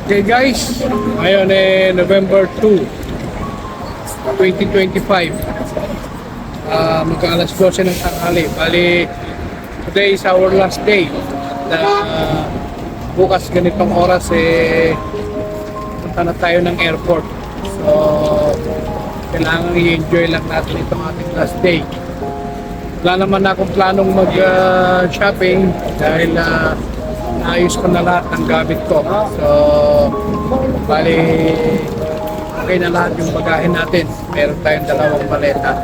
Okay guys, ngayon November 2, 2025. Magka alas 12 ng tanghali. Bali, today is our last day. At bukas ganitong oras punta na tayo ng airport. So, kailangan i-enjoy lang natin itong ating last day. Wala naman akong planong mag-shopping dahil naayos ko na lahat ng gamit ko. So, bali, okay na lahat yung bagahe natin. Meron tayong dalawang maleta.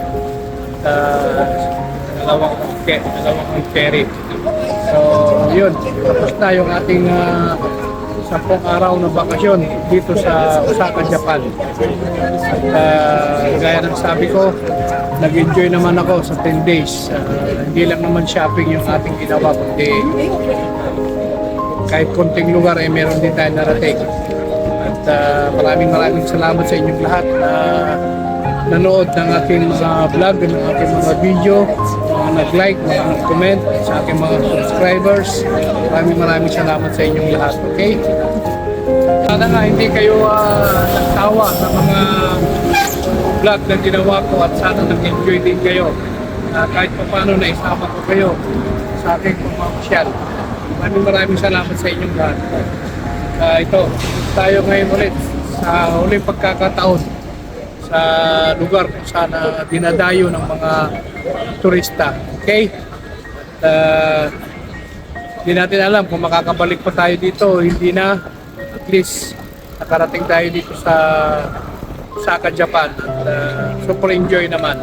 Dalawang ferry. So, yun. Tapos na yung ating 10 araw na bakasyon dito sa Osaka, Japan. At gaya ng sabi ko, nag-enjoy naman ako sa 10 days. Hindi lang naman shopping yung ating ginawa, kundi kahit konting lugar meron din tayo narating. At maraming salamat sa inyong lahat na nanood ng aking mga vlog, ng aking mga video, mga nag-like, mga nag-comment, sa aking mga subscribers. Maraming salamat sa inyong lahat, okay? Sana nga hindi kayo nagtawa sa mga vlog na ginawa ko at sana nag-enjoy din kayo. Kahit pa paano na isama ko kayo sa aking pamamasyal. Maraming salamat sa inyong lahat. Ito, tayo ngayon ulit sa huling pagkakataon sa lugar kung saan dinadayo ng mga turista. Okay? Hindi natin alam kung makakabalik pa tayo dito o hindi na. At least, nakarating tayo dito sa Osaka, Japan. At super enjoy naman.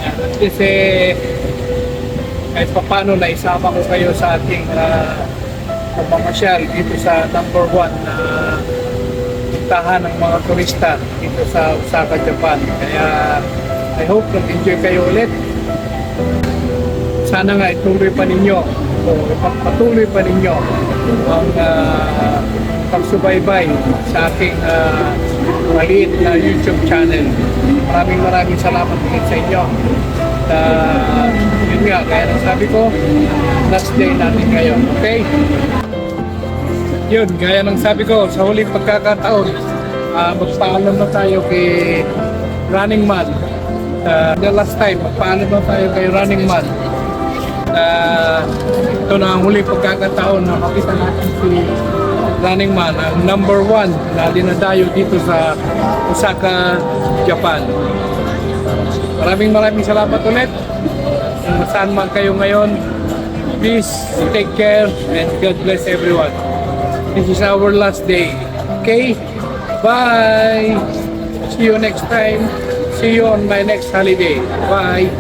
At least, kahit pa paano na isama ko kayo sa ating pamamasyal dito sa number 1 na puntahan ng mga turista dito sa Osaka, Japan. Kaya I hope nag-enjoy kayo ulit. Sana nga ituloy pa ninyo o patuloy pa ninyo ang pagsubaybay sa aking maliit na YouTube channel. Maraming salamat ulit sa inyo. Yun nga, kaya nang sabi ko, last day natin ngayon, okay? Yun, gaya ng sabi ko, sa huling pagkakataon, magpaalam na tayo kay Running Man. The last time, magpaalam na tayo kay Running Man. Ito na ang huling pagkakataon na makita natin si Running Man, ang number 1 na dinadayo dito sa Osaka, Japan. Maraming salamat ulit. Kung saan man kayo ngayon, please take care and God bless everyone. This is our last day. Okay? Bye! See you next time. See you on my next holiday. Bye!